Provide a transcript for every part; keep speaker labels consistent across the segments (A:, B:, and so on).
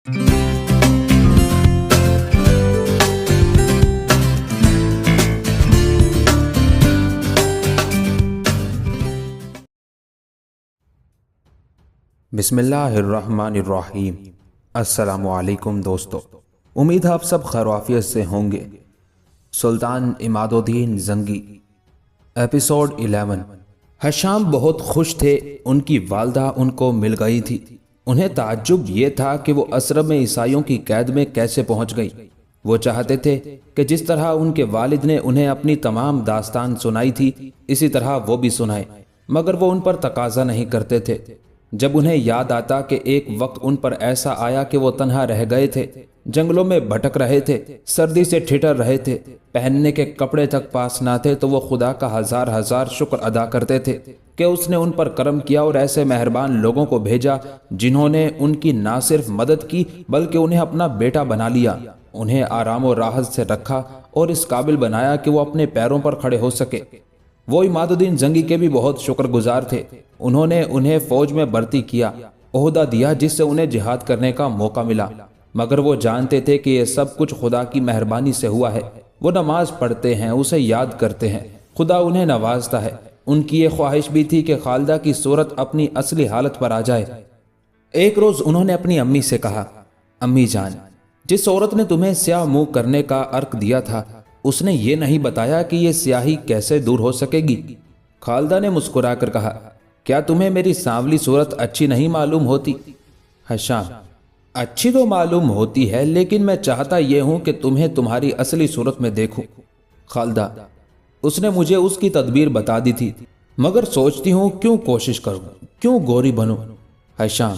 A: بسم اللہ الرحمن الرحیم۔ السلام علیکم دوستو، امید ہے آپ سب خیر و عافیت سے ہوں گے۔ سلطان عماد الدین زنگی، ایپیسوڈ 11۔ حشام بہت خوش تھے، ان کی والدہ ان کو مل گئی تھی۔ انہیں تعجب یہ تھا کہ وہ اسرب میں عیسائیوں کی قید میں کیسے پہنچ گئی۔ وہ چاہتے تھے کہ جس طرح ان کے والد نے انہیں اپنی تمام داستان سنائی تھی اسی طرح وہ بھی سنائے، مگر وہ ان پر تقاضا نہیں کرتے تھے۔ جب انہیں یاد آتا کہ ایک وقت ان پر ایسا آیا کہ وہ تنہا رہ گئے تھے، جنگلوں میں بھٹک رہے تھے، سردی سے ٹھٹر رہے تھے، پہننے کے کپڑے تک پاس نہ تھے، تو وہ خدا کا ہزار ہزار شکر ادا کرتے تھے کہ اس نے ان پر کرم کیا اور ایسے مہربان لوگوں کو بھیجا جنہوں نے ان کی نہ صرف مدد کی بلکہ انہیں اپنا بیٹا بنا لیا، انہیں آرام و راحت سے رکھا اور اس قابل بنایا کہ وہ اپنے پیروں پر کھڑے ہو سکے۔ وہ عماد الدین زنگی کے بھی بہت شکر گزار تھے۔ انہوں نے انہیں فوج میں بھرتی کیا، عہدہ دیا جس سے انہیں جہاد کرنے کا موقع ملا، مگر وہ جانتے تھے کہ یہ سب کچھ خدا کی مہربانی سے ہوا ہے۔ وہ نماز پڑھتے ہیں، اسے یاد کرتے ہیں، خدا انہیں نوازتا ہے۔ ان کی یہ خواہش بھی تھی کہ خالدہ کی صورت اپنی اصلی حالت پر آ جائے۔ ایک روز انہوں نے اپنی امی سے کہا، امی جان، جس عورت نے تمہیں سیاہ منہ کرنے کا عرق دیا تھا اس نے یہ نہیں بتایا کہ یہ سیاہی کیسے دور ہو سکے گی؟ خالدہ نے مسکرا کر کہا، کیا تمہیں میری سانولی صورت اچھی نہیں معلوم ہوتی؟ حشام، اچھی تو معلوم ہوتی ہے، لیکن میں چاہتا یہ ہوں کہ تمہیں تمہاری اصلی صورت میں دیکھوں۔ خالدہ، اس نے مجھے اس کی تدبیر بتا دی تھی، مگر سوچتی ہوں کیوں کوشش کروں، کیوں گوری بنوں؟ حشام،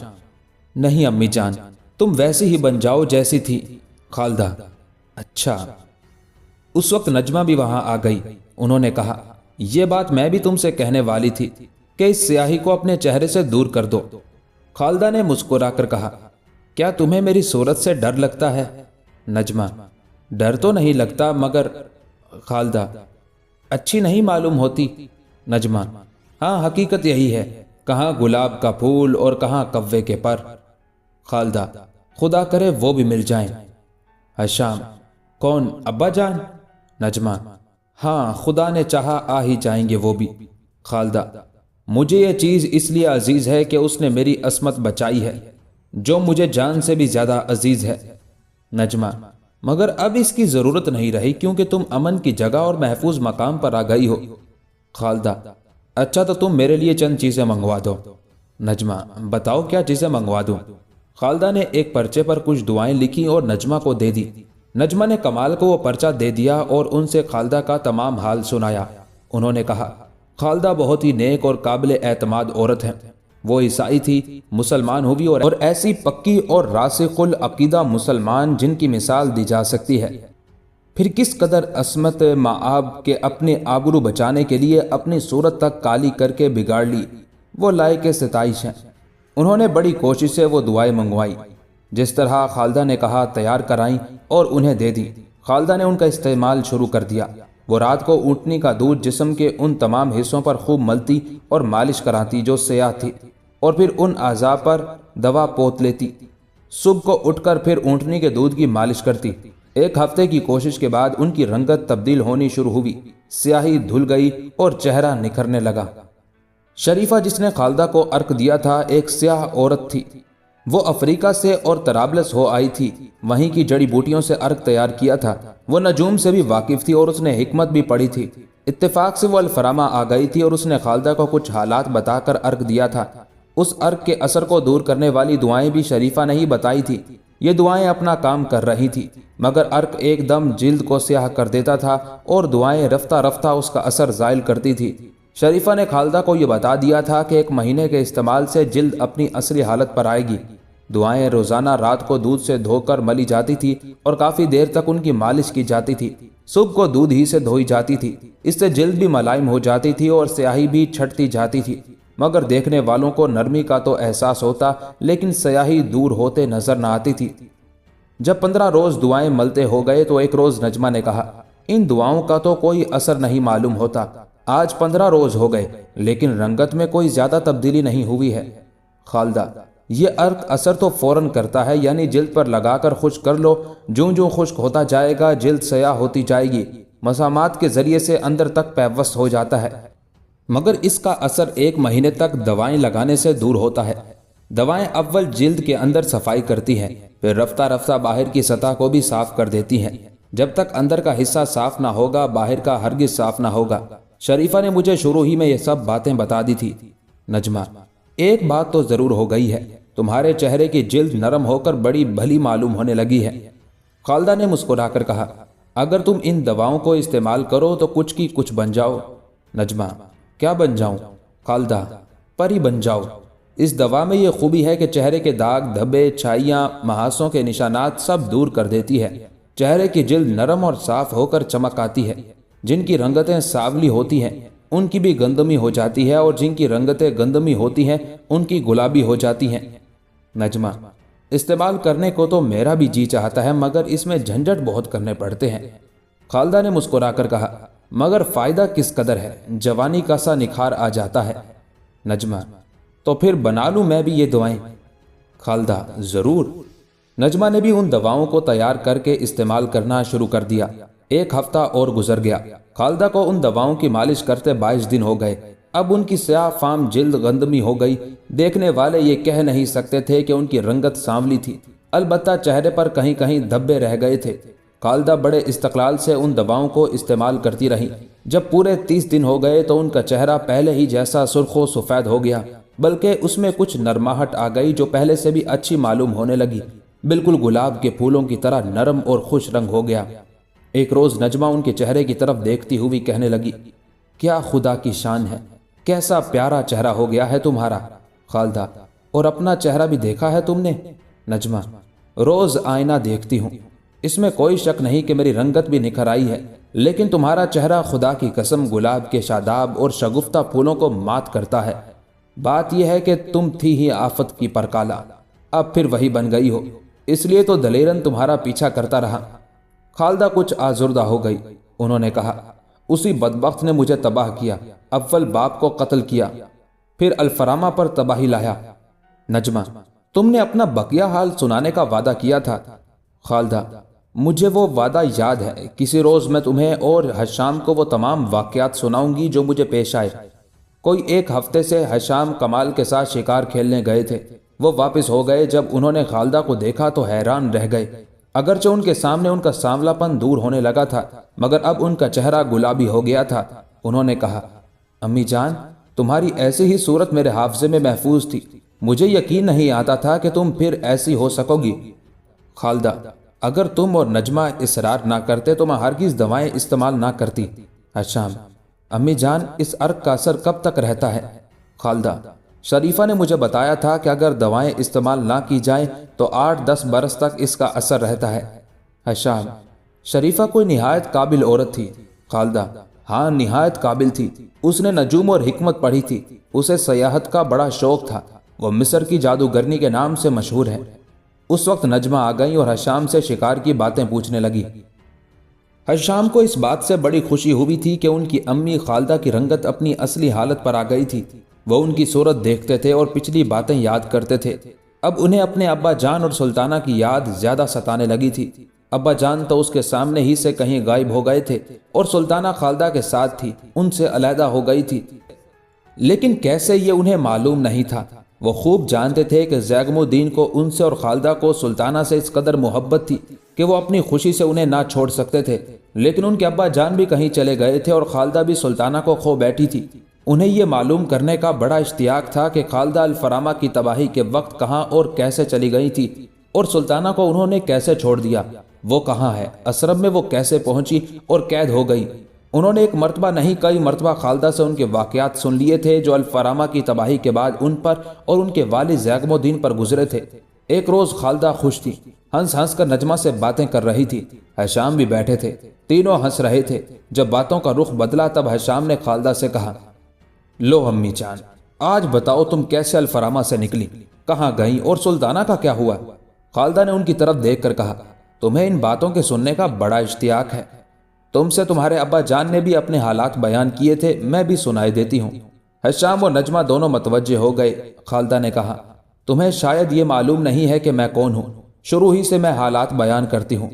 A: نہیں امی جان، تم ویسی ہی بن جاؤ جیسی تھی۔ خالدہ، اچھا۔ اس وقت نجمہ بھی وہاں آ گئی۔ انہوں نے کہا، یہ بات میں بھی تم سے کہنے والی تھی کہ اس سیاہی کو اپنے چہرے سے دور کر دو۔ خالدہ نے مسکرا کر کہا، کیا تمہیں میری صورت سے ڈر لگتا ہے؟ نجمہ، ڈر تو نہیں لگتا مگر… خالدہ، اچھی نہیں معلوم ہوتی؟ نجمہ، ہاں حقیقت یہی ہے، کہاں گلاب کا پھول اور کہاں کوے کے پر۔ خالدہ، خدا کرے وہ بھی مل جائیں۔ حشام، کون، ابا جان؟ نجمہ، ہاں خدا نے چاہا آ ہی جائیں گے وہ بھی۔ خالدہ، مجھے یہ چیز اس لیے عزیز ہے کہ اس نے میری عصمت بچائی ہے، جو مجھے جان سے بھی زیادہ عزیز ہے۔ نجمہ، مگر اب اس کی ضرورت نہیں رہی کیونکہ تم امن کی جگہ اور محفوظ مقام پر آ گئی ہو۔ خالدہ، اچھا تو تم میرے لیے چند چیزیں منگوا دو۔ نجمہ، بتاؤ کیا چیزیں منگوا دوں؟ خالدہ نے ایک پرچے پر کچھ دعائیں لکھی اور نجمہ کو دے دی۔ نجمہ نے کمال کو وہ پرچہ دے دیا اور ان سے خالدہ کا تمام حال سنایا۔ انہوں نے کہا، خالدہ بہت ہی نیک اور قابل اعتماد عورت ہے۔ وہ عیسائی تھی، مسلمان ہوئی اور ایسی پکی اور راسخ العقیدہ مسلمان جن کی مثال دی جا سکتی ہے۔ پھر کس قدر عصمت مآب کے اپنے آبرو بچانے کے لیے اپنی صورت تک کالی کر کے بگاڑ لی، وہ لائق ستائش ہے۔ انہوں نے بڑی کوشش سے وہ دعائیں منگوائی، جس طرح خالدہ نے کہا تیار کرائیں اور انہیں دے دی۔ خالدہ نے ان کا استعمال شروع کر دیا۔ وہ رات کو اونٹنی کا دودھ جسم کے ان تمام حصوں پر خوب ملتی اور مالش کراتی جو سیاہ تھی، اور پھر ان اعضاء پر دوا پوت لیتی۔ صبح کو اٹھ کر پھر اونٹنی کے دودھ کی مالش کرتی۔ ایک ہفتے کی کوشش کے بعد ان کی رنگت تبدیل ہونی شروع ہوئی، سیاہی دھل گئی اور چہرہ نکھرنے لگا۔ شریفہ جس نے خالدہ کو عرق دیا تھا ایک سیاہ عورت تھی۔ وہ افریقہ سے اور طرابلس ہو آئی تھی، وہیں کی جڑی بوٹیوں سے عرق تیار کیا تھا۔ وہ نجوم سے بھی واقف تھی اور اس نے حکمت بھی پڑھی تھی۔ اتفاق سے وہ الفرامہ آ گئی تھی اور اس نے خالدہ کو کچھ حالات بتا کر عرق دیا تھا۔ اس عرق کے اثر کو دور کرنے والی دعائیں بھی شریفہ نے ہی بتائی تھی۔ یہ دعائیں اپنا کام کر رہی تھی، مگر عرق ایک دم جلد کو سیاہ کر دیتا تھا اور دعائیں رفتہ رفتہ اس کا اثر زائل کرتی تھی۔ شریفہ نے خالدہ کو یہ بتا دیا تھا کہ 1 مہینے کے استعمال سے جلد اپنی اصلی حالت پر آئے گی۔ دعائیں روزانہ رات کو دودھ سے دھو کر ملی جاتی تھی اور کافی دیر تک ان کی مالش کی جاتی تھی۔ صبح کو دودھ ہی سے دھوئی جاتی تھی، اس سے جلد بھی ملائم ہو جاتی تھی اور سیاہی بھی چھٹتی جاتی تھی، مگر دیکھنے والوں کو نرمی کا تو احساس ہوتا لیکن سیاہی دور ہوتے نظر نہ آتی تھی۔ جب 15 روز دعائیں ملتے ہو گئے تو ایک روز نجمہ نے کہا، ان دعاؤں کا تو کوئی اثر نہیں معلوم ہوتا۔ آج 15 روز ہو گئے لیکن رنگت میں کوئی زیادہ تبدیلی نہیں ہوئی ہے۔ خالدہ، یہ عرق اثر تو فوراً کرتا ہے، یعنی جلد پر لگا کر خشک کر لو، جوں جوں خشک ہوتا جائے گا جلد سیاہ ہوتی جائے گی، مسامات کے ذریعے سے اندر تک پیوست ہو جاتا ہے، مگر اس کا اثر 1 مہینے تک دوائیں لگانے سے دور ہوتا ہے۔ دوائیں اول جلد کے اندر صفائی کرتی ہیں، پھر رفتہ رفتہ باہر کی سطح کو بھی صاف کر دیتی ہیں۔ جب تک اندر کا حصہ صاف نہ ہوگا باہر کا ہرگز صاف نہ ہوگا۔ شریفہ نے مجھے شروع ہی میں یہ سب باتیں بتا دی تھی۔ نجمہ: ایک بات تو ضرور ہو گئی ہے، تمہارے چہرے کی جلد نرم ہو کر بڑی بھلی معلوم ہونے لگی ہے۔ خالدہ نے مسکرا کر کہا، اگر تم ان دواؤں کو استعمال کرو تو کچھ کی کچھ بن جاؤ۔ نجمہ: کیا بن جاؤں؟ خالدہ: پری بن جاؤ۔ اس دوا میں یہ خوبی ہے کہ چہرے کے داغ، دھبے، چھائیاں، محاسوں کے نشانات سب دور کر دیتی ہے۔ چہرے کی جلد نرم اور صاف ہو کر چمک آتی ہے۔ جن کی رنگتیں سانولی ہوتی ہیں ان کی بھی گندمی ہو جاتی ہے، اور جن کی رنگتیں گندمی ہوتی ہیں ان کی گلابی ہو جاتی ہیں۔ نجمہ: استعمال کرنے کو تو میرا بھی جی چاہتا ہے، مگر اس میں جھنجھٹ بہت کرنے پڑتے ہیں۔ خالدہ نے مسکرا کر کہا، مگر فائدہ کس قدر ہے، جوانی کا سا نکھار آ جاتا ہے۔ نجمہ: تو پھر بنا لوں میں بھی یہ دعائیں؟ خالدہ: ضرور۔ نجمہ نے بھی ان دواؤں کو تیار کر کے استعمال کرنا شروع کر دیا۔ 1 ہفتہ اور گزر گیا۔ خالدہ کو ان دواؤں کی مالش کرتے 22 دن ہو گئے۔ اب ان کی سیاہ فام جلد گندمی ہو گئی۔ دیکھنے والے یہ کہہ نہیں سکتے تھے کہ ان کی رنگت سانولی تھی، البتہ چہرے پر کہیں کہیں دھبے رہ گئے تھے۔ خالدہ بڑے استقلال سے ان دواؤں کو استعمال کرتی رہیں۔ جب پورے 30 دن ہو گئے تو ان کا چہرہ پہلے ہی جیسا سرخ و سفید ہو گیا، بلکہ اس میں کچھ نرماہٹ آ گئی جو پہلے سے بھی اچھی معلوم ہونے لگی۔ بالکل گلاب کے پھولوں کی طرح نرم اور خوش رنگ ہو گیا۔ ایک روز نجمہ ان کے چہرے کی طرف دیکھتی ہوئی کہنے لگی، کیا خدا کی شان ہے، کیسا پیارا چہرہ ہو گیا ہے تمہارا۔ خالدہ: اور اپنا چہرہ بھی دیکھا ہے تم نے؟ نجمہ: روز آئینہ دیکھتی ہوں، اس میں کوئی شک نہیں کہ میری رنگت بھی نکھر آئی ہے، لیکن تمہارا چہرہ خدا کی قسم گلاب کے شاداب اور شگفتہ پھولوں کو مات کرتا ہے۔ بات یہ ہے کہ تم تھی ہی آفت کی پرکالا، اب پھر وہی بن گئی ہو، اس لیے تو دلیرن تمہارا پیچھا کرتا رہا۔ خالدہ کچھ آزردہ ہو گئی۔ انہوں نے کہا، اسی بدبخت نے مجھے تباہ کیا، اول باپ کو قتل کیا، پھر الفرامہ پر تباہی لایا۔ نجمہ: تم نے اپنا بقیہ حال سنانے کا وعدہ کیا تھا۔ خالدہ: مجھے وہ وعدہ یاد ہے، کسی روز میں تمہیں اور حشام کو وہ تمام واقعات سناؤں گی جو مجھے پیش آئے۔ کوئی 1 ہفتے سے حشام کمال کے ساتھ شکار کھیلنے گئے تھے۔ وہ واپس ہو گئے۔ جب انہوں نے خالدہ کو دیکھا تو حیران رہ گئے۔ اگرچہ ان کے سامنے ان کا سانولا پن دور ہونے لگا تھا، مگر اب ان کا چہرہ گلابی ہو گیا تھا۔ انہوں نے کہا، امی جان، تمہاری ایسی ہی صورت میرے حافظے میں محفوظ تھی، مجھے یقین نہیں آتا تھا کہ تم پھر ایسی ہو سکو گی۔ خالدہ: اگر تم اور نجمہ اصرار نہ کرتے تو میں ہرگز دوائیں استعمال نہ کرتی۔ حشام: امی جان، اس عرق کا اثر کب تک رہتا ہے؟ خالدہ: شریفہ نے مجھے بتایا تھا کہ اگر دوائیں استعمال نہ کی جائیں تو 8-10 برس تک اس کا اثر رہتا ہے۔ حشام: شریفہ کوئی نہایت قابل عورت تھی۔ خالدہ: ہاں، نہایت قابل تھی، اس نے نجوم اور حکمت پڑھی تھی، اسے سیاحت کا بڑا شوق تھا، وہ مصر کی جادوگرنی کے نام سے مشہور ہے۔ اس وقت نجمہ آ گئی اور حشام سے شکار کی باتیں پوچھنے لگی۔ حشام کو اس بات سے بڑی خوشی ہوئی تھی کہ ان کی امی خالدہ کی رنگت اپنی اصلی حالت پر آ گئی تھی۔ وہ ان کی صورت دیکھتے تھے اور پچھلی باتیں یاد کرتے تھے۔ اب انہیں اپنے ابا جان اور سلطانہ کی یاد زیادہ ستانے لگی تھی۔ ابا جان تو اس کے سامنے ہی سے کہیں غائب ہو گئے تھے اور سلطانہ خالدہ کے ساتھ تھی، ان سے علیحدہ ہو گئی تھی، لیکن کیسے یہ انہیں معلوم نہیں تھا۔ وہ خوب جانتے تھے کہ زیغم الدین کو ان سے اور خالدہ کو سلطانہ سے اس قدر محبت تھی کہ وہ اپنی خوشی سے انہیں نہ چھوڑ سکتے تھے، لیکن ان کے ابا جان بھی کہیں چلے گئے تھے اور خالدہ بھی سلطانہ کو کھو بیٹھی تھی۔ انہیں یہ معلوم کرنے کا بڑا اشتیاق تھا کہ خالدہ الفرامہ کی تباہی کے وقت کہاں اور کیسے چلی گئی تھی، اور سلطانہ کو انہوں نے کیسے چھوڑ دیا، وہ کہاں ہے، اسرب میں وہ کیسے پہنچی اور قید ہو گئی۔ انہوں نے ایک مرتبہ نہیں کئی مرتبہ خالدہ سے ان کے واقعات سن لیے تھے جو الفرامہ کی تباہی کے بعد ان پر اور ان کے والد زیغم الدین پر گزرے تھے۔ ایک روز خالدہ خوش تھی، ہنس ہنس کر نجمہ سے باتیں کر رہی تھی۔ حشام بھی بیٹھے تھے، تینوں ہنس رہے تھے۔ جب باتوں کا رخ بدلا تب حشام نے خالدہ سے کہا، لو امی جان، آج بتاؤ تم کیسے الفرامہ سے نکلی، کہاں گئیں اور سلطانہ کا کیا ہوا؟ خالدہ نے ان کی طرف دیکھ کر کہا، تمہیں ان باتوں کے سننے کا بڑا اشتیاق ہے، تم سے تمہارے ابا جان نے بھی اپنے حالات بیان کیے تھے، میں بھی سنائے دیتی ہوں۔ حشام و نجمہ دونوں متوجہ ہو گئے۔ خالدہ نے کہا، تمہیں شاید یہ معلوم نہیں ہے کہ میں کون ہوں، شروع ہی سے میں حالات بیان کرتی ہوں۔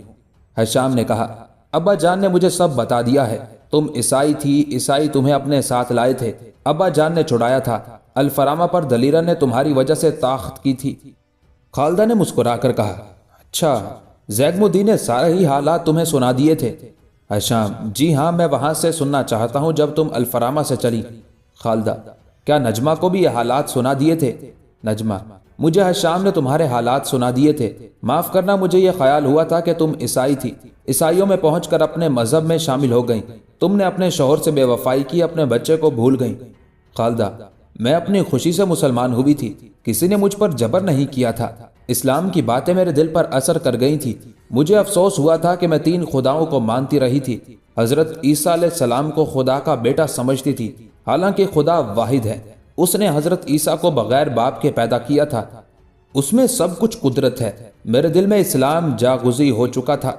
A: ہشام نے کہا، ابا جان نے مجھے سب بتا دیا ہے، تم عیسائی تھی، عیسائی تمہیں اپنے ساتھ لائے تھے، ابا جان نے چھڑایا تھا، الفرامہ پر دلیرا نے تمہاری وجہ سے طاقت کی تھی۔ خالدہ نے مسکرا کر کہا، اچھا، زیگم الدین نے سارے ہی حالات تمہیں سنا دیے تھے؟ ہشام، جی ہاں، میں وہاں سے سننا چاہتا ہوں جب تم الفرامہ سے چلی۔ خالدہ، کیا نجمہ کو بھی یہ حالات سنا دیے تھے؟ نجمہ، مجھے ہشام نے تمہارے حالات سنا دیے تھے، معاف کرنا، مجھے یہ خیال ہوا تھا کہ تم عیسائی تھی، عیسائیوں میں پہنچ کر اپنے مذہب میں شامل ہو گئیں، تم نے اپنے شوہر سے بے وفائی کی، اپنے بچے کو بھول گئیں۔ خالدہ، میں اپنی خوشی سے مسلمان ہوئی تھی، کسی نے مجھ پر جبر نہیں کیا تھا، اسلام کی باتیں میرے دل پر اثر کر گئی تھی، مجھے افسوس ہوا تھا کہ میں 3 خداؤں کو مانتی رہی تھی، حضرت عیسیٰ علیہ السلام کو خدا کا بیٹا سمجھتی تھی، حالانکہ خدا واحد ہے، اس نے حضرت عیسیٰ کو بغیر باپ کے پیدا کیا تھا، اس میں سب کچھ قدرت ہے۔ میرے دل میں اسلام جاگزی ہو چکا تھا،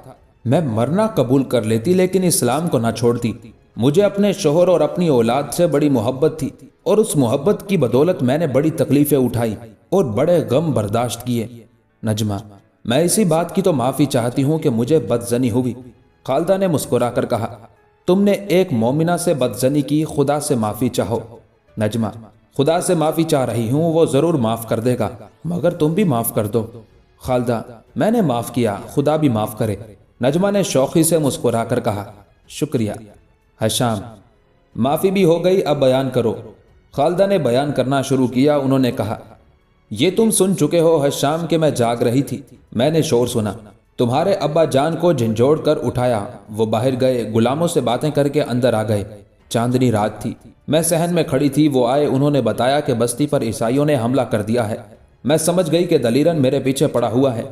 A: میں مرنا قبول کر لیتی لیکن اسلام کو نہ چھوڑتی، مجھے اپنے شوہر اور اپنی اولاد سے بڑی محبت تھی، اور اس محبت کی بدولت میں نے بڑی تکلیفیں اٹھائی اور بڑے غم برداشت کیے۔ نجمہ، میں اسی بات کی تو معافی چاہتی ہوں کہ مجھے بدزنی ہوئی۔ خالدہ نے مسکرا کر کہا، تم نے ایک مومنہ سے بدزنی کی، خدا سے معافی چاہو۔ نجمہ، خدا سے معافی چاہ رہی ہوں، وہ ضرور معاف کر دے گا، مگر تم بھی معاف کر دو۔ خالدہ، میں نے معاف کیا، خدا بھی معاف کرے۔ نجمہ نے شوخی سے مسکرا کر کہا، شکریہ۔ ہشام، معافی بھی ہو گئی، اب بیان کرو۔ خالدہ نے بیان کرنا شروع کیا، انہوں نے کہا، یہ تم سن چکے ہو ہشام کہ میں جاگ رہی تھی، میں نے شور سنا، تمہارے ابا جان کو جھنجھوڑ کر اٹھایا، وہ باہر گئے، غلاموں سے باتیں کر کے اندر آ گئے، چاندنی رات تھی، میں صحن میں کھڑی تھی، وہ آئے، انہوں نے بتایا کہ بستی پر عیسائیوں نے حملہ کر دیا ہے، میں سمجھ گئی کہ دلیرن میرے پیچھے پڑا ہوا ہے،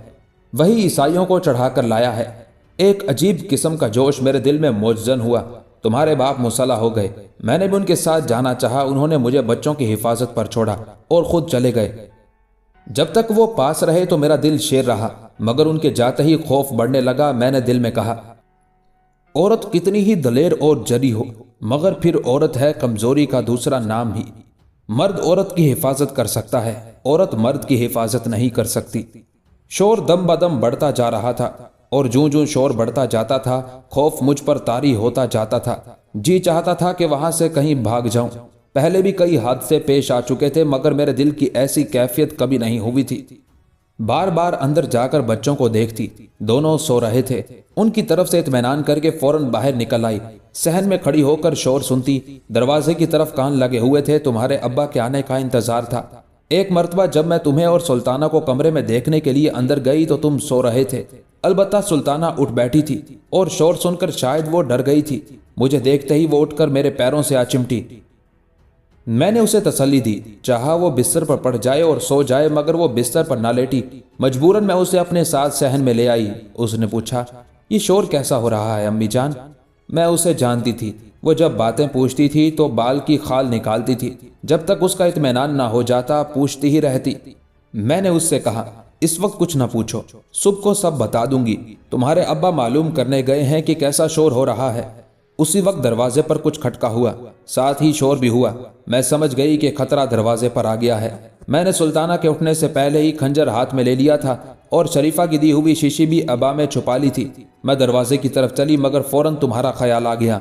A: وہی عیسائیوں کو چڑھا کر لایا ہے۔ ایک عجیب قسم کا جوش میرے دل میں موجزن ہوا، تمہارے باپ مسلح ہو گئے، میں نے بھی ان کے ساتھ جانا چاہا، انہوں نے مجھے بچوں کی حفاظت پر چھوڑا اور خود چلے گئے، جب تک وہ پاس رہے تو میرا دل شیر رہا، مگر ان کے جاتے ہی خوف بڑھنے لگا، میں نے دل میں کہا، عورت کتنی ہی دلیر اور جری ہو، مگر پھر عورت ہے کمزوری کا دوسرا نام ہی، مرد عورت کی حفاظت کر سکتا ہے، عورت مرد کی حفاظت نہیں کر سکتی۔ شور دم بدم بڑھتا جا رہا تھا، اور جوں جوں شور بڑھتا جاتا تھا، خوف مجھ پر طاری ہوتا جاتا تھا، جی چاہتا تھا کہ وہاں سے کہیں بھاگ جاؤں۔ پہلے بھی کئی حادثے پیش آ چکے تھے، مگر میرے دل کی ایسی کیفیت کبھی نہیں ہوئی تھی۔ بار بار اندر جا کر بچوں کو دیکھتی، دونوں سو رہے تھے، ان کی طرف سے اطمینان کر کے فوراً باہر نکل آئی، صحن میں کھڑی ہو کر شور سنتی، دروازے کی طرف کان لگے ہوئے تھے، تمہارے ابا کے آنے کا انتظار تھا۔ ایک مرتبہ جب میں تمہیں اور سلطانہ کو کمرے میں دیکھنے کے لیے اندر گئی تو تم سو رہے تھے، البتہ سلطانہ اٹھ بیٹھی تھی، اور شور سن کر شاید وہ ڈر گئی تھی، مجھے دیکھتے ہی وہ اٹھ کر میرے پیروں سے آ چمٹی، میں نے اسے تسلی دی، چاہا وہ بستر پر پڑ جائے اور سو جائے، مگر وہ بستر پر نہ لیٹی، مجبوراً میں اسے اپنے ساتھ صحن میں لے آئی۔ اس نے پوچھا، یہ شور کیسا ہو رہا ہے امی جان؟ میں اسے جانتی تھی، وہ جب باتیں پوچھتی تھی تو بال کی خال نکالتی تھی، جب تک اس کا اطمینان نہ ہو جاتا پوچھتی ہی رہتی۔ میں نے اس سے کہا، اس وقت کچھ نہ پوچھو، صبح کو سب بتا دوں گی، تمہارے ابا معلوم کرنے گئے ہیں کہ کیسا شور ہو رہا ہے۔ اسی وقت دروازے پر کچھ کھٹکا ہوا، ساتھ ہی شور بھی ہوا، میں سمجھ گئی کہ خطرہ دروازے پر آ گیا ہے۔ میں نے سلطانہ کے اٹھنے سے پہلے ہی خنجر ہاتھ میں لے لیا تھا، اور شریفہ کی دی ہوئی شیشی بھی ابا میں چھپا لی تھی۔ میں دروازے کی طرف چلی، مگر فوراً تمہارا خیال آ گیا،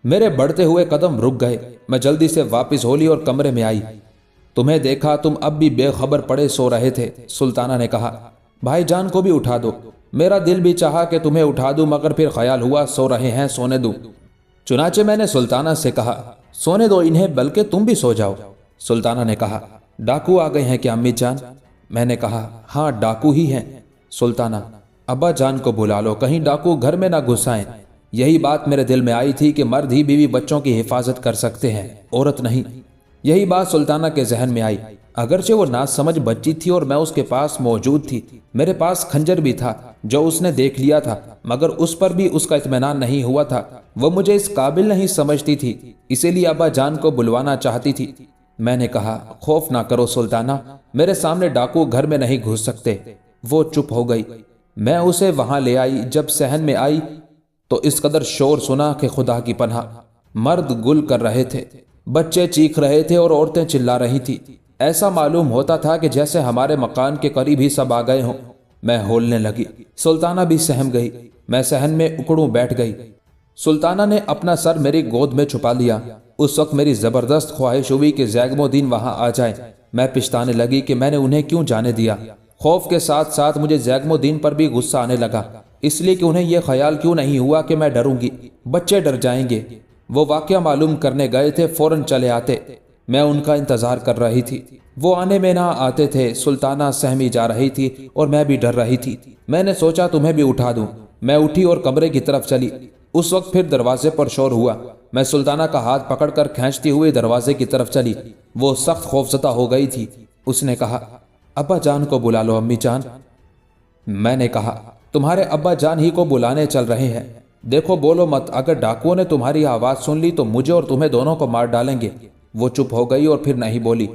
A: میرے بڑھتے ہوئے قدم رک گئے، میں جلدی سے واپس ہو لی اور کمرے میں آئی، تمہیں دیکھا، تم اب بھی بے خبر پڑے سو رہے تھے۔ سلطانہ نے کہا، بھائی جان کو بھی اٹھا دو۔ میرا دل بھی چاہا کہ تمہیں اٹھا دوں، مگر پھر خیال ہوا سو رہے ہیں، سونے دوں۔ چنانچہ میں نے سلطانہ سے کہا، سونے دو انہیں، بلکہ تم بھی سو جاؤ۔ سلطانہ نے کہا، ڈاکو آ گئے ہیں کیا امی جان؟ میں نے کہا، ہاں ڈاکو ہی ہیں۔ سلطانہ، ابا جان کو بلا لو، کہیں ڈاکو گھر میں نہ گھس آئیں۔ یہی بات میرے دل میں آئی تھی کہ مرد ہی بیوی بچوں کی حفاظت کر سکتے ہیں، عورت نہیں۔ یہی بات سلطانہ کے ذہن میں آئی، اگرچہ وہ ناز سمجھ بچی تھی اور میں اس کے پاس موجود تھی، میرے پاس خنجر بھی تھا جو اس نے دیکھ لیا تھا، مگر اس پر بھی اس کا اطمینان نہیں ہوا تھا، وہ مجھے اس قابل نہیں سمجھتی تھی، اسی لیے ابا جان کو بلوانا چاہتی تھی۔ میں نے کہا، خوف نہ کرو سلطانہ، میرے سامنے ڈاکو گھر میں نہیں گھس سکتے۔ وہ چپ ہو گئی۔ میں اسے وہاں لے آئی، جب صحن میں آئی تو اس قدر شور سنا کہ خدا کی پناہ، مرد گل کر رہے تھے، بچے چیخ رہے تھے اور عورتیں چلا رہی تھی۔ ایسا معلوم ہوتا تھا کہ جیسے ہمارے مکان کے قریب ہی سب آ گئے ہوں۔ میں ہولنے لگی، سلطانہ بھی سہم گئی، میں صحن میں اکڑوں بیٹھ گئی۔ سلطانہ نے اپنا سر میری گود میں چھپا لیا۔ اس وقت میری زبردست خواہش ہوئی کہ زیگم الدین وہاں آ جائیں۔ میں پچھتانے لگی کہ میں نے انہیں کیوں جانے دیا۔ خوف کے ساتھ ساتھ مجھے زیگم الدین پر بھی غصہ آنے لگا، اس لیے کہ انہیں یہ خیال کیوں نہیں ہوا کہ میں ڈروں گی، بچے ڈر جائیں گے۔ وہ واقعہ معلوم کرنے گئے تھے، فوراً چلے آتے۔ میں ان کا انتظار کر رہی تھی، وہ آنے میں نہ آتے تھے۔ سلطانہ سہمی جا رہی تھی اور میں بھی ڈر رہی تھی۔ میں نے سوچا تمہیں بھی اٹھا دوں۔ میں اٹھی اور کمرے کی طرف چلی۔ اس وقت پھر دروازے پر شور ہوا۔ میں سلطانہ کا ہاتھ پکڑ کر کھینچتی ہوئی دروازے کی طرف چلی۔ وہ سخت خوفزدہ ہو گئی تھی۔ اس نے کہا، ابا جان کو بلا لو امی جان۔ میں نے کہا، تمہارے ابا جان ہی کو بلانے چل رہے ہیں۔ دیکھو بولو مت، اگر ڈاکوؤں نے تمہاری آواز سن لی تو مجھے اور تمہیں دونوں کو مار ڈالیں گے۔ وہ چپ ہو گئی اور پھر نہیں بولی۔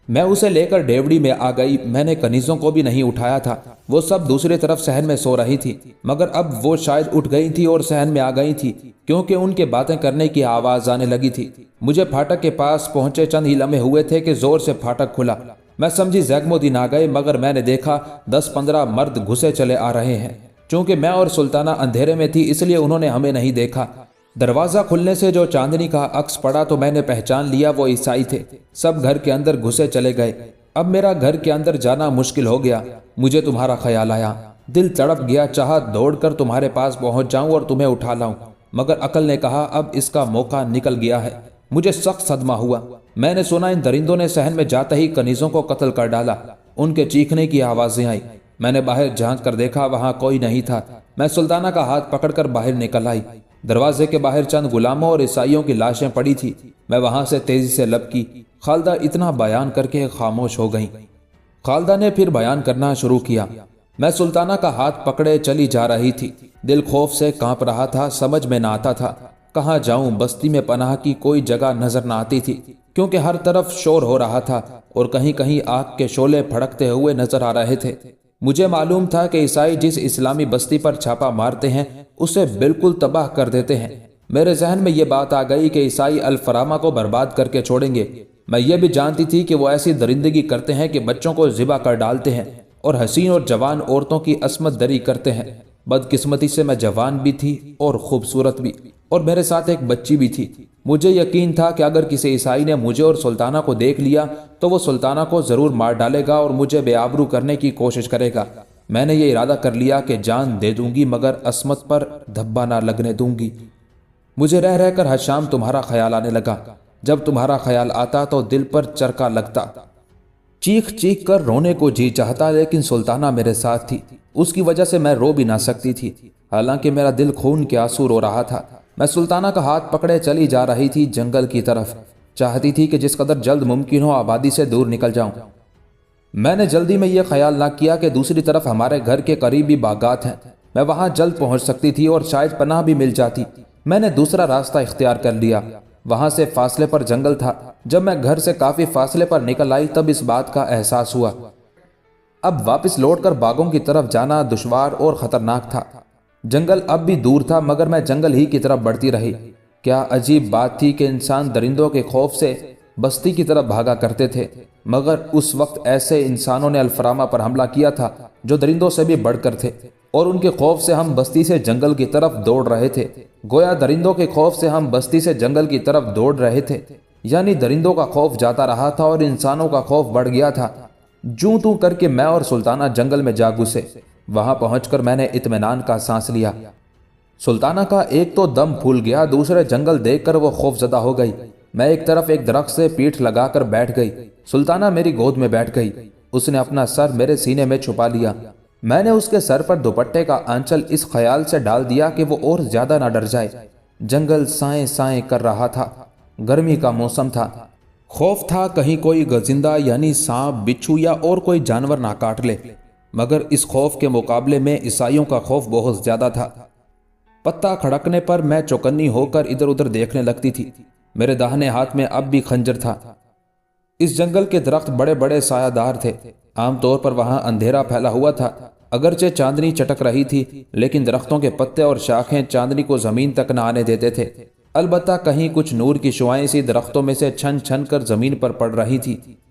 A: میں اسے لے کر ڈیوڑی میں آ گئی۔ میں نے کنیزوں کو بھی نہیں اٹھایا تھا، وہ سب دوسری طرف صحن میں سو رہی تھی، مگر اب وہ شاید اٹھ گئی تھی اور صحن میں آ گئی تھی، کیونکہ ان کے باتیں کرنے کی آواز آنے لگی تھی۔ مجھے پھاٹک کے پاس پہنچے چند ہی لمحے ہوئے تھے کہ زور سے پھاٹک کھلا۔ میں سمجھی زیگم الدین آ گئے، مگر میں نے دیکھا 10-15 مرد گھسے چلے آ رہے ہیں۔ چونکہ میں اور سلطانہ اندھیرے میں تھی، اس لیے انہوں نے ہمیں نہیں دیکھا۔ دروازہ کھلنے سے جو چاندنی کا عکس پڑا تو میں نے پہچان لیا وہ عیسائی تھے۔ سب گھر کے اندر گھسے چلے گئے۔ اب میرا گھر کے اندر جانا مشکل ہو گیا۔ مجھے تمہارا خیال آیا، دل تڑپ گیا، چاہا دوڑ کر تمہارے پاس پہنچ جاؤں اور تمہیں اٹھا لاؤں، مگر عقل نے کہا اب اس کا موقع نکل گیا ہے۔ مجھے سخت صدمہ ہوا۔ میں نے سنا ان درندوں نے صحن میں جاتے ہی کنیزوں کو قتل کر ڈالا۔ ان کے چیخنے کی آوازیں آئیں۔ میں نے باہر جھانک کر دیکھا، وہاں کوئی نہیں تھا۔ میں سلطانہ کا ہاتھ پکڑ کر باہر نکل آئی۔ دروازے کے باہر چند غلاموں اور عیسائیوں کی لاشیں پڑی تھی۔ میں وہاں سے تیزی سے لب کی۔ خالدہ اتنا بیان کر کے خاموش ہو گئیں۔ خالدہ نے پھر بیان کرنا شروع کیا۔ میں سلطانہ کا ہاتھ پکڑے چلی جا رہی تھی۔ دل خوف سے کانپ رہا تھا، سمجھ میں نہ آتا تھا کہاں جاؤں۔ بستی میں پناہ کی کوئی جگہ نظر نہ آتی تھی، کیونکہ ہر طرف شور ہو رہا تھا اور کہیں کہیں آگ کے شعلے پھڑکتے ہوئے نظر آ رہے تھے۔ مجھے معلوم تھا کہ عیسائی جس اسلامی بستی پر چھاپا مارتے ہیں اسے بالکل تباہ کر دیتے ہیں۔ میرے ذہن میں یہ بات آ گئی کہ عیسائی الفرامہ کو برباد کر کے چھوڑیں گے۔ میں یہ بھی جانتی تھی کہ وہ ایسی درندگی کرتے ہیں کہ بچوں کو ذبح کر ڈالتے ہیں اور حسین اور جوان عورتوں کی عصمت دری کرتے ہیں۔ بدقسمتی سے میں جوان بھی تھی اور خوبصورت بھی، اور میرے ساتھ ایک بچی بھی تھی۔ مجھے یقین تھا کہ اگر کسی عیسائی نے مجھے اور سلطانہ کو دیکھ لیا تو وہ سلطانہ کو ضرور مار ڈالے گا اور مجھے بے آبرو کرنے کی کوشش کرے گا۔ میں نے یہ ارادہ کر لیا کہ جان دے دوں گی مگر عصمت پر دھبا نہ لگنے دوں گی۔ مجھے رہ رہ کر ہر شام تمہارا خیال آنے لگا۔ جب تمہارا خیال آتا تو دل پر چرکا لگتا، چیخ چیخ کر رونے کو جی چاہتا، لیکن سلطانہ میرے ساتھ تھی، اس کی وجہ سے میں رو بھی نہ سکتی تھی، حالانکہ میرا دل خون کے آنسو رو رہا تھا۔ میں سلطانہ کا ہاتھ پکڑے چلی جا رہی تھی جنگل کی طرف، چاہتی تھی کہ جس قدر جلد ممکن ہو آبادی سے دور نکل جاؤں۔ میں نے جلدی میں یہ خیال نہ کیا کہ دوسری طرف ہمارے گھر کے قریب بھی باغات ہیں، میں وہاں جلد پہنچ سکتی تھی اور شاید پناہ بھی مل جاتی۔ میں نے دوسرا راستہ اختیار کر لیا، وہاں سے فاصلے پر جنگل تھا۔ جب میں گھر سے کافی فاصلے پر نکل آئی تب اس بات کا احساس ہوا اب واپس لوٹ کر باغوں کی طرف جانا دشوار اور خطرناک تھا۔ جنگل اب بھی دور تھا مگر میں جنگل ہی کی طرف بڑھتی رہی۔ کیا عجیب بات تھی کہ انسان درندوں کے خوف سے بستی کی طرف بھاگا کرتے تھے، مگر اس وقت ایسے انسانوں نے الفرامہ پر حملہ کیا تھا جو درندوں سے بھی بڑھ کر تھے، اور ان کے خوف سے ہم بستی سے جنگل کی طرف دوڑ رہے تھے۔ گویا درندوں کے خوف سے ہم بستی سے جنگل کی طرف دوڑ رہے تھے، یعنی درندوں کا خوف جاتا رہا تھا اور انسانوں کا خوف بڑھ گیا تھا۔ جوں توں کر کے میں اور سلطانہ جنگل میں جا گھسے۔ وہاں پہنچ کر میں نے اطمینان کا سانس لیا۔ سلطانہ کا ایک تو دم پھول گیا، دوسرے جنگل دیکھ کر وہ خوف زدہ ہو گئی۔ میں ایک طرف ایک درخت سے پیٹھ لگا کر بیٹھ گئی۔ سلطانہ میری گود میں بیٹھ گئی، اس نے اپنا سر میرے سینے میں چھپا لیا۔ میں نے اس کے سر پر دوپٹے کا آنچل اس خیال سے ڈال دیا کہ وہ اور زیادہ نہ ڈر جائے۔ جنگل سائیں سائیں کر رہا تھا، گرمی کا موسم تھا، خوف تھا کہیں کوئی گزندہ یعنی سانپ، بچھو یا اور کوئی جانور نہ کاٹ لے، مگر اس خوف کے مقابلے میں عیسائیوں کا خوف بہت زیادہ تھا۔ پتا کھڑکنے پر میں چوکنی ہو کر ادھر ادھر دیکھنے لگتی تھی۔ میرے داہنے ہاتھ میں اب بھی خنجر تھا۔ اس جنگل کے درخت بڑے بڑے سایہ دار تھے، عام طور پر وہاں اندھیرا پھیلا ہوا تھا، اگرچہ چاندنی چٹک رہی تھی لیکن درختوں کے پتے اور شاخیں چاندنی کو زمین تک نہ آنے دیتے تھے۔ البتہ کہیں کچھ نور کی شعائیں سی درختوں میں سے چھن چھن کر زمین پر پڑ رہی تھی۔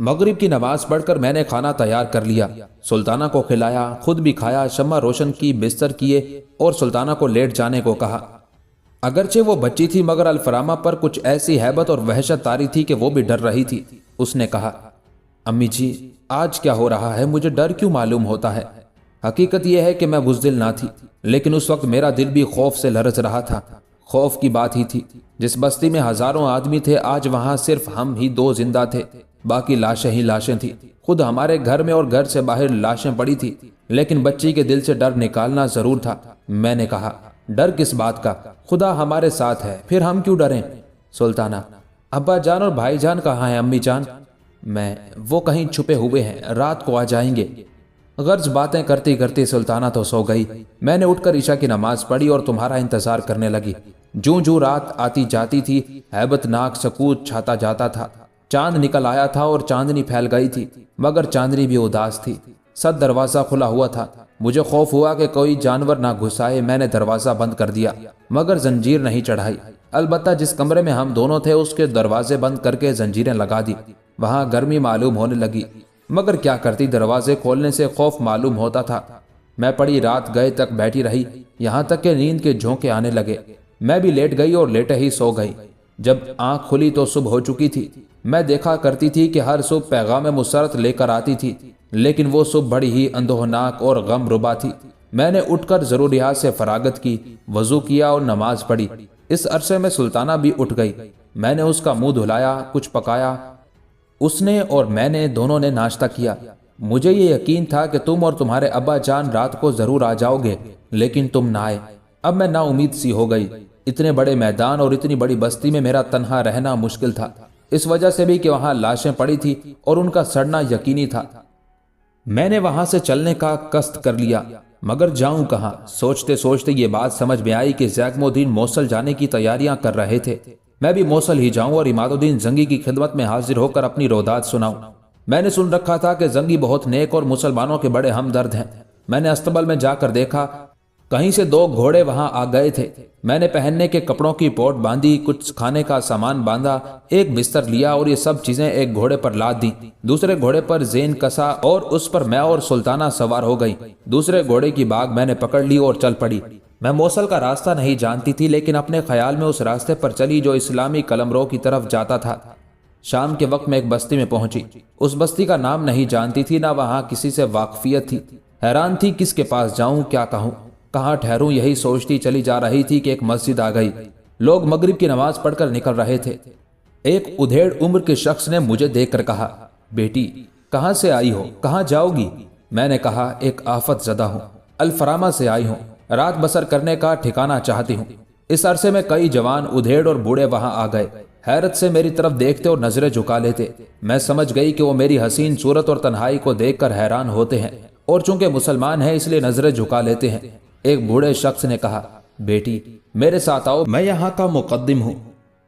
A: مغرب کی نماز پڑھ کر میں نے کھانا تیار کر لیا، سلطانہ کو کھلایا، خود بھی کھایا، شمع روشن کی، بستر کیے اور سلطانہ کو لیٹ جانے کو کہا۔ اگرچہ وہ بچی تھی مگر الفرامہ پر کچھ ایسی ہیبت اور وحشت طاری تھی کہ وہ بھی ڈر رہی تھی۔ اس نے کہا، امی جی آج کیا ہو رہا ہے؟ مجھے ڈر کیوں معلوم ہوتا ہے؟ حقیقت یہ ہے کہ میں بزدل نہ تھی، لیکن اس وقت میرا دل بھی خوف سے لرز رہا تھا۔ خوف کی بات ہی تھی، جس بستی میں ہزاروں آدمی تھے آج وہاں صرف ہم ہی دو زندہ تھے، باقی لاشیں ہی لاشیں تھیں۔ خود ہمارے گھر میں اور گھر سے باہر لاشیں پڑی تھی، لیکن بچی کے دل سے ڈر نکالنا ضرور تھا۔ میں نے کہا، ڈر کس بات کا؟ خدا ہمارے ساتھ ہے، پھر ہم کیوں ڈریں؟ سلطانہ، ابا جان اور بھائی جان کہاں ہیں؟ امی جان؟ وہ کہیں چھپے ہوئے ہیں، رات کو آ جائیں گے۔ غرض باتیں کرتی کرتی سلطانہ تو سو گئی۔ میں نے اٹھ کر عشاء کی نماز پڑھی اور تمہارا انتظار کرنے لگی۔ جوں جوں رات آتی جاتی تھی، ہیبت ناک سکوت چھاتا جاتا تھا۔ چاند نکل آیا تھا اور چاندنی پھیل گئی تھی، مگر چاندنی بھی اداس تھی۔ سد دروازہ کھلا ہوا تھا۔ مجھے خوف ہوا کہ کوئی جانور نہ گھس آئے۔ میں نے دروازہ بند کر دیا مگر زنجیر نہیں چڑھائی۔ البتہ جس کمرے میں ہم دونوں تھے اس کے دروازے بند کر کے زنجیریں لگا دی۔ وہاں گرمی معلوم ہونے لگی، مگر کیا کرتی، دروازے کھولنے سے خوف معلوم ہوتا تھا۔ میں پڑی رات گئے تک بیٹھی رہی، یہاں تک کہ نیند کے جھونکے آنے لگے۔ میں بھی لیٹ گئی اور لیٹے ہی سو گئی۔ جب آنکھ کھلی تو صبح ہو چکی تھی۔ میں دیکھا کرتی تھی کہ ہر صبح پیغام مسرت لے کر آتی تھی، لیکن وہ صبح بڑی ہی اندوہناک اور غم ربا تھی۔ میں نے اٹھ کر ضروریات سے فراغت کی، وضو کیا اور نماز پڑھی۔ اس عرصے میں سلطانہ بھی اٹھ گئی۔ میں نے اس کا منہ دھلایا، کچھ پکایا۔ اس نے اور میں نے دونوں نے ناشتہ کیا۔ مجھے یہ یقین تھا کہ تم اور تمہارے ابا جان رات کو ضرور آ جاؤ گے، لیکن تم نہ آئے۔ اب میں نا امید سی ہو گئی۔ اتنے بڑے میدان اور اتنی بڑی بستی میں میرا تنہا رہنا مشکل تھا، اس وجہ سے بھی کہ وہاں لاشیں پڑی تھی اور ان کا سڑنا یقینی تھا۔ میں نے وہاں سے چلنے کا قصد کر لیا، مگر جاؤں کہاں؟ سوچتے سوچتے یہ بات سمجھ میں آئی کہ زیغم الدین موصل جانے کی تیاریاں کر رہے تھے۔ میں بھی موصل ہی جاؤں اور عماد الدین زنگی کی خدمت میں حاضر ہو کر اپنی روداد سناؤں۔ میں نے سن رکھا تھا کہ زنگی بہت نیک اور مسلمانوں کے بڑے ہمدرد ہیں۔ میں نے استبل میں جا کر دیکھا، کہیں سے دو گھوڑے وہاں آ گئے تھے۔ میں نے پہننے کے کپڑوں کی پوٹ باندھی، کچھ کھانے کا سامان باندھا، ایک بستر لیا اور یہ سب چیزیں ایک گھوڑے پر لاد دیں۔ دوسرے گھوڑے پر زین کسا اور اس پر میں اور سلطانہ سوار ہو گئی۔ دوسرے گھوڑے کی باگ میں نے پکڑ لی اور چل پڑی۔ میں موصل کا راستہ نہیں جانتی تھی، لیکن اپنے خیال میں اس راستے پر چلی جو اسلامی قلمرو کی طرف جاتا تھا۔ شام کے وقت میں ایک بستی میں پہنچی۔ اس بستی کا نام نہیں جانتی تھی، نہ وہاں کسی سے واقفیت تھی۔ حیران تھی کس کے پاس جاؤں، کیا کہوں، کہاں ٹھہروں، یہی سوچتی چلی جا رہی تھی کہ ایک مسجد آ گئی۔ لوگ مغرب کی نماز پڑھ کر نکل رہے تھے۔ ایک ادھیڑ عمر کے شخص نے مجھے دیکھ کر کہا، بیٹی کہاں سے آئی ہو، کہاں جاؤ گی؟ میں نے کہا، ایک آفت زدہ ہوں، الفرامہ سے آئی ہوں، رات بسر کرنے کا ٹھکانہ چاہتی ہوں۔ اس عرصے میں کئی جوان ادھیڑ اور بوڑھے وہاں آ گئے، حیرت سے میری طرف دیکھتے اور نظریں جھکا لیتے۔ میں سمجھ گئی کہ وہ میری حسین صورت اور تنہائی کو دیکھ کر حیران ہوتے ہیں، اور چونکہ مسلمان ہیں اس لیے نظریں جھکا لیتے ہیں۔ ایک بوڑھے شخص نے کہا، بیٹی میرے ساتھ آؤ، میں یہاں کا مقدم ہوں۔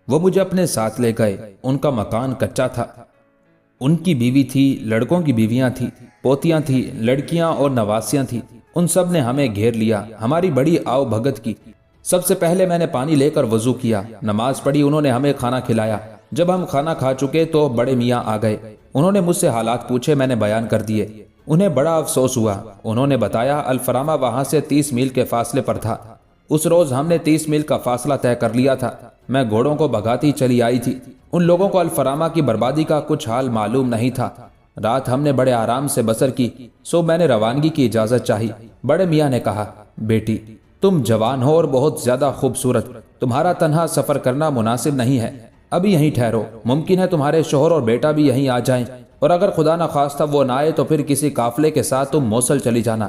A: وہ مجھے اپنے ساتھ لے گئے۔ ان کا مکان کچا تھا۔ ان کی بیوی تھی، لڑکوں کی بیویاں تھیں، پوتیاں تھیں، لڑکیاں اور نواسیاں تھیں۔ ان سب نے ہمیں گھیر لیا، ہماری بڑی آؤ بھگت کی۔ سب سے پہلے میں نے پانی لے کر وضو کیا، نماز پڑھی، انہوں نے ہمیں کھانا کھلایا۔ جب ہم کھانا کھا چکے تو بڑے میاں آ گئے۔ انہوں نے مجھ سے حالات پوچھے، میں نے بیان کر دیے۔ انہیں بڑا افسوس ہوا۔ انہوں نے بتایا الفرامہ وہاں سے 30 میل کے فاصلے پر تھا۔ اس روز ہم نے 30 میل کا فاصلہ طے کر لیا تھا۔ میں گھوڑوں کو بھگاتی چلی آئی تھی۔ ان لوگوں کو الفرامہ کی بربادی کا کچھ حال معلوم نہیں تھا۔ رات ہم نے بڑے آرام سے بسر کی۔ صبح میں نے روانگی کی اجازت چاہی۔ بڑے میاں نے کہا، بیٹی تم جوان ہو اور بہت زیادہ خوبصورت، تمہارا تنہا سفر کرنا مناسب نہیں ہے، ابھی یہیں ٹھہرو۔ ممکن ہے تمہارے شوہر اور بیٹا بھی یہیں آ جائیں، اور اگر خدا نہ خواستہ وہ نہ آئے تو پھر کسی قافلے کے ساتھ تم موصل چلی جانا۔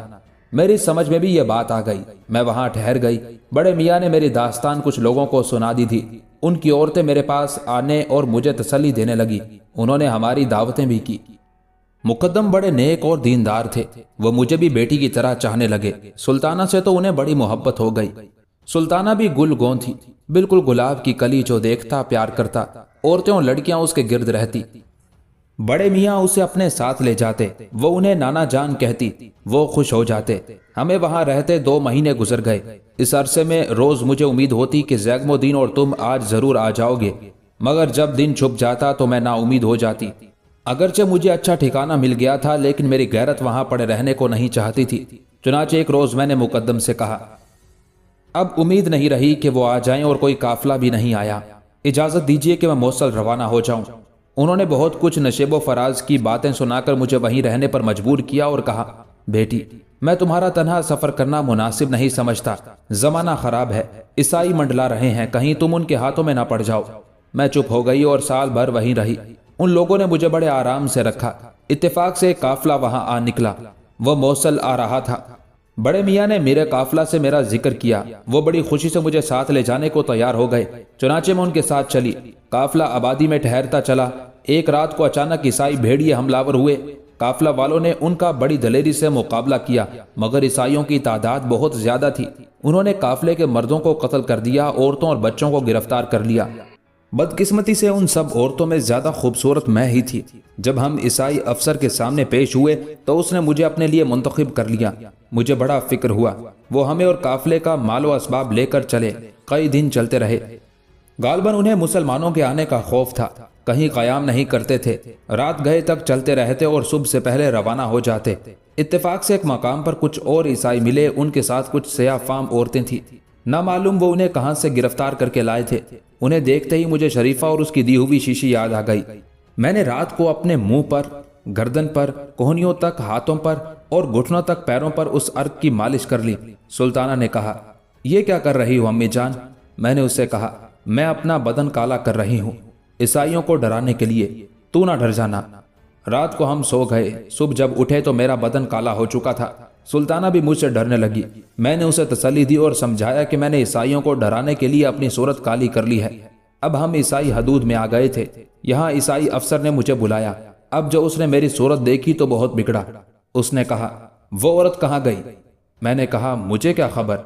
A: میری سمجھ میں بھی یہ بات آ گئی۔ میں وہاں ٹھہر گئی۔ بڑے میاں نے میری داستان کچھ لوگوں کو سنا دی تھی۔ ان کی عورتیں میرے پاس آنے اور مجھے تسلی دینے لگی۔ انہوں نے ہماری دعوتیں بھی کی۔ مقدم بڑے نیک اور دیندار تھے، وہ مجھے بھی بیٹی کی طرح چاہنے لگے۔ سلطانہ سے تو انہیں بڑی محبت ہو گئی۔ سلطانہ بھی گل گون تھی، بالکل گلاب کی کلی، جو دیکھتا پیار کرتا۔ عورتیں اور لڑکیاں اس کے گرد رہتی۔ بڑے میاں اسے اپنے ساتھ لے جاتے، وہ انہیں نانا جان کہتی، وہ خوش ہو جاتے۔ ہمیں وہاں رہتے 2 مہینے گزر گئے۔ اس عرصے میں روز مجھے امید ہوتی کہ زیغم الدین اور تم آج ضرور آ جاؤ گے، مگر جب دن چھپ جاتا تو میں نا امید ہو جاتی۔ اگرچہ مجھے اچھا ٹھکانہ مل گیا تھا لیکن میری غیرت وہاں پڑے رہنے کو نہیں چاہتی تھی۔ چنانچہ ایک روز میں نے مقدم سے کہا، اب امید نہیں رہی کہ وہ آ جائیں اور کوئی قافلہ بھی نہیں آیا، اجازت دیجیے کہ میں موصل روانہ ہو جاؤں۔ انہوں نے بہت کچھ نشیب و فراز کی باتیں سنا کر مجھے وہیں رہنے پر مجبور کیا اور کہا، بیٹی میں تمہارا تنہا سفر کرنا مناسب نہیں سمجھتا، زمانہ خراب ہے، عیسائی منڈلا رہے ہیں، کہیں تم ان کے ہاتھوں میں نہ پڑ جاؤ۔ میں چپ ہو گئی اور سال بھر وہیں رہی۔ ان لوگوں نے مجھے بڑے آرام سے رکھا۔ اتفاق سے ایک قافلہ وہاں آ نکلا، وہ موصل آ رہا تھا۔ بڑے میاں نے میرے قافلہ سے میرا ذکر کیا، وہ بڑی خوشی سے مجھے ساتھ لے جانے کو تیار ہو گئے۔ چنانچہ میں ان کے ساتھ چلی۔ قافلہ آبادی میں ٹھہرتا چلا۔ ایک رات کو اچانک عیسائی بھیڑیے حملہ ہوئے۔ قافلہ والوں نے ان کا بڑی دلیری سے مقابلہ کیا، مگر عیسائیوں کی تعداد بہت زیادہ تھی۔ انہوں نے قافلے کے مردوں کو قتل کر دیا، عورتوں اور بچوں کو گرفتار کر لیا۔ بدقسمتی سے ان سب عورتوں میں زیادہ خوبصورت میں ہی تھی۔ جب ہم عیسائی افسر کے سامنے پیش ہوئے تو اس نے مجھے اپنے لیے منتخب کر لیا۔ مجھے بڑا فکر ہوا۔ وہ ہمیں اور قافلے کا مال و اسباب لے کر چلے۔ کئی دن چلتے رہے۔ غالباً انہیں مسلمانوں کے آنے کا خوف تھا، کہیں قیام نہیں کرتے تھے، رات گئے تک چلتے رہتے اور صبح سے پہلے روانہ ہو جاتے۔ اتفاق سے ایک مقام پر کچھ اور عیسائی ملے، ان کے ساتھ کچھ سیاہ فام عورتیں تھیں۔ نہ معلوم وہ انہیں کہاں سے گرفتار کر کے لائے تھے۔ انہیں دیکھتے ہی مجھے شریفہ اور اس کی دی ہوئی شیشی یاد آ گئی۔ میں نے رات کو اپنے منہ پر، گردن پر، کوہنیوں تک، ہاتھوں پر اور گھٹنوں تک پیروں پر اس عرق کی مالش کر لی۔ سلطانہ نے کہا، یہ کیا کر رہی ہو امی جان؟ میں نے اس سے کہا، میں اپنا بدن کالا کر رہی ہوں عیسائیوں کو ڈرانے کے لیے، تو نہ ڈر جانا۔ رات کو ہم سو گئے، صبح جب اٹھے تو میرا بدن کالا ہو چکا تھا۔ سلطانہ بھی مجھ سے ڈرنے لگی۔ میں نے اسے تسلی دی اور سمجھایا کہ میں نے عیسائیوں کو ڈرانے کے لیے اپنی صورت کالی کر لی ہے۔ اب ہم عیسائی حدود میں آ گئے تھے۔ یہاں عیسائی افسر نے مجھے بلایا۔ اب جو اس نے میری صورت دیکھی تو بہت بگڑا۔ اس نے کہا، وہ عورت کہاں گئی؟ میں نے کہا، مجھے کیا خبر۔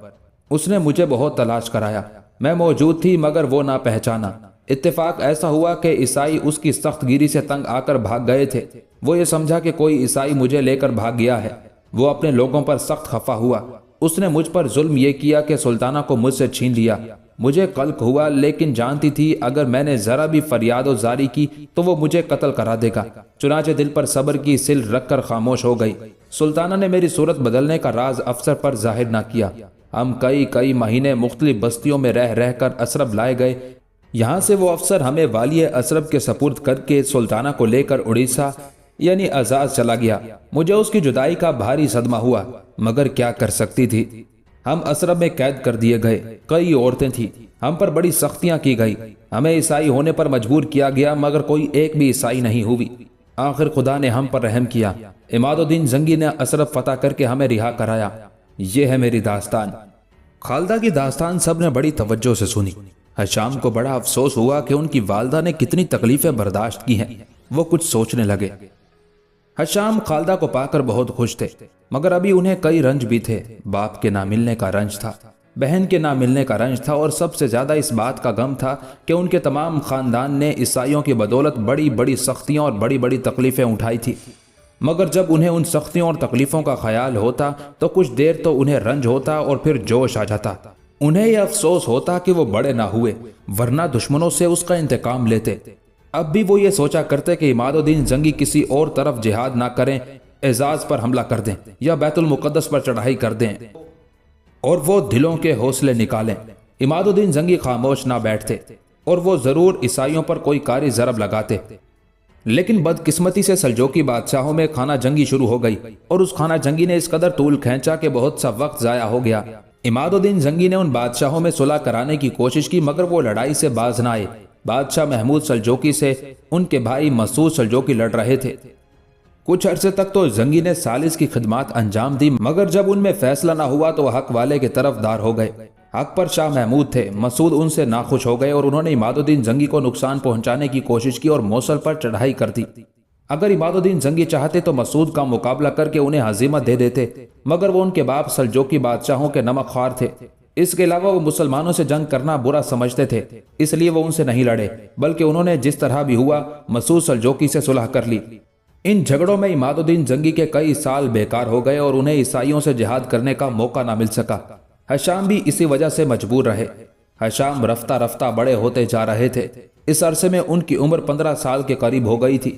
A: اس نے مجھے بہت تلاش کرایا، میں موجود تھی مگر وہ نہ پہچانا۔ اتفاق ایسا ہوا کہ عیسائی اس کی سخت گیری سے تنگ آ کر بھاگ گئے تھے۔ وہ یہ سمجھا کہ کوئی عیسائی مجھے لے کر بھاگ گیا ہے۔ وہ اپنے لوگوں پر سخت خفا ہوا۔ اس نے مجھ پر ظلم یہ کیا کہ سلطانہ کو مجھ سے چھین لیا۔ مجھے قلق ہوا، لیکن جانتی تھی اگر میں نے ذرا بھی فریاد و زاری کی تو وہ مجھے قتل کرا دے گا۔ چنانچہ دل پر صبر کی سل رکھ کر خاموش ہو گئی۔ سلطانہ نے میری صورت بدلنے کا راز افسر پر ظاہر نہ کیا۔ ہم کئی مہینے مختلف بستیوں میں رہ کر اسرب لائے گئے۔ یہاں سے وہ افسر ہمیں والی اسرب کے سپرد کر کے سلطانہ کو لے کر اڑیسہ یعنی اعزاز چلا گیا۔ مجھے اس کی جدائی کا بھاری صدمہ ہوا، مگر کیا کر سکتی تھی۔ ہم اسرب میں قید کر دیے گئے۔ کئی عورتیں تھیں، ہم پر بڑی سختیاں کی گئی۔ ہمیں عیسائی ہونے پر مجبور کیا گیا، مگر کوئی ایک بھی عیسائی نہیں ہوئی۔ آخر خدا نے ہم پر رحم کیا۔ عماد الدین زنگی نے اسرب فتح کر کے ہمیں رہا کرایا۔ یہ ہے میری داستان۔ خالدہ کی داستان سب نے بڑی توجہ سے سنی۔ حشام کو بڑا افسوس ہوا کہ ان کی والدہ نے کتنی تکلیفیں برداشت کی ہیں۔ وہ کچھ سوچنے لگے۔ حشام خالدہ کو پا کر بہت خوش تھے، مگر ابھی انہیں کئی رنج بھی تھے۔ باپ کے نہ ملنے کا رنج تھا، بہن کے نہ ملنے کا رنج تھا، اور سب سے زیادہ اس بات کا غم تھا کہ ان کے تمام خاندان نے عیسائیوں کی بدولت بڑی سختیاں اور بڑی تکلیفیں اٹھائی تھی۔ مگر جب انہیں ان سختیوں اور تکلیفوں کا خیال ہوتا تو کچھ دیر تو انہیں رنج ہوتا اور پھر جوش آ جاتا۔ انہیں یہ افسوس ہوتا کہ وہ بڑے نہ ہوئے، ورنہ دشمنوں سے اس کا انتقام لیتے۔ اب بھی وہ یہ سوچا کرتے کہ عماد الدین زنگی کسی اور طرف جہاد نہ کریں، اعزاز پر حملہ کر دیں یا بیت المقدس پر چڑھائی کر دیں اور وہ دلوں کے حوصلے نکالیں۔ عماد الدین زنگی خاموش نہ بیٹھتے اور وہ ضرور عیسائیوں پر کوئی کاری ضرب لگاتے۔ لیکن بدقسمتی سے سلجوقی بادشاہوں میں خانہ جنگی شروع ہو گئی، اور اس خانہ جنگی نے اس قدر طول کھینچا کہ بہت سا وقت ضائع ہو گیا۔ عماد الدین زنگی نے ان بادشاہوں میں صلح کرانے کی کوشش کی، مگر وہ لڑائی سے باز نہ آئے۔ بادشاہ محمود سلجوقی سے ان کے بھائی مسعود سلجوقی لڑ رہے تھے۔ کچھ عرصے تک تو زنگی نے سالس کی خدمات انجام دی، مگر جب ان میں فیصلہ نہ ہوا تو حق والے کے طرف دار ہو گئے۔ حق پر شاہ محمود تھے۔ مسعود ان سے ناخوش ہو گئے اور انہوں نے عماد الدین زنگی کو نقصان پہنچانے کی کوشش کی اور موصل پر چڑھائی کر دی۔ اگر عماد الدین زنگی چاہتے تو مسعود کا مقابلہ کر کے انہیں ہزیمت دے دیتے، مگر وہ ان کے باپ سلجوقی بادشاہوں کے نمک خوار تھے۔ اس کے علاوہ وہ مسلمانوں سے جنگ کرنا برا سمجھتے تھے، اس لیے وہ ان سے نہیں لڑے، بلکہ انہوں نے جس طرح بھی ہوا مسعود سلجوقی سے صلح کر لی۔ ان جھگڑوں میں عماد الدین زنگی کے کئی سال بیکار ہو گئے اور انہیں عیسائیوں سے جہاد کرنے کا موقع نہ مل سکا۔ حشام بھی اسی وجہ سے مجبور رہے۔ حشام رفتہ رفتہ بڑے ہوتے جا رہے تھے۔ اس عرصے میں ان کی عمر 15 سال کے قریب ہو گئی تھی۔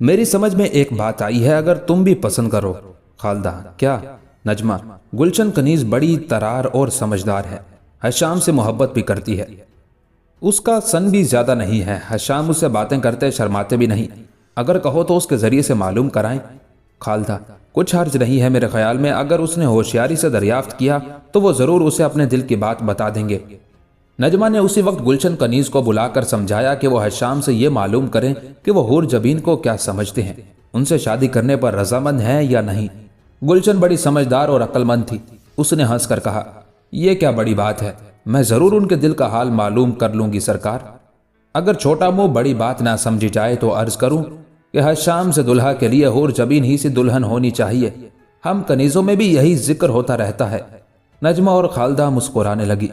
A: میری سمجھ میں ایک بات آئی ہے، اگر تم بھی پسند کرو۔ خالدہ: کیا؟ نجمہ: گلشن کنیز بڑی ترار اور سمجھدار ہے، حشام سے محبت بھی کرتی ہے، اس کا سن بھی زیادہ نہیں ہے، حشام اس سے باتیں کرتے شرماتے بھی نہیں، اگر کہو تو اس کے ذریعے سے معلوم کرائیں۔ خالدہ: کچھ حرج نہیں ہے، میرے خیال میں اگر اس نے ہوشیاری سے دریافت کیا تو وہ ضرور اسے اپنے دل کی بات بتا دیں گے۔ نجمہ نے اسی وقت گلشن کنیز کو بلا کر سمجھایا کہ وہ حشام سے یہ معلوم کریں کہ وہ حور جبین کو کیا سمجھتے ہیں، ان سے شادی کرنے پر رضامند ہیں یا نہیں۔ گلشن بڑی سمجھدار اور عقل مند تھی، اس نے ہنس کر کہا: یہ کیا بڑی بات ہے، میں ضرور ان کے دل کا حال معلوم کر لوں گی سرکار۔ اگر چھوٹا منہ بڑی بات نہ سمجھی جائے تو عرض کروں کہ حشام سے دلہا کے لیے حور جبین ہی سی دلہن ہونی چاہیے، ہم کنیزوں میں بھی یہی ذکر ہوتا رہتا ہے۔ نجمہ اور خالدہ مسکرانے لگی۔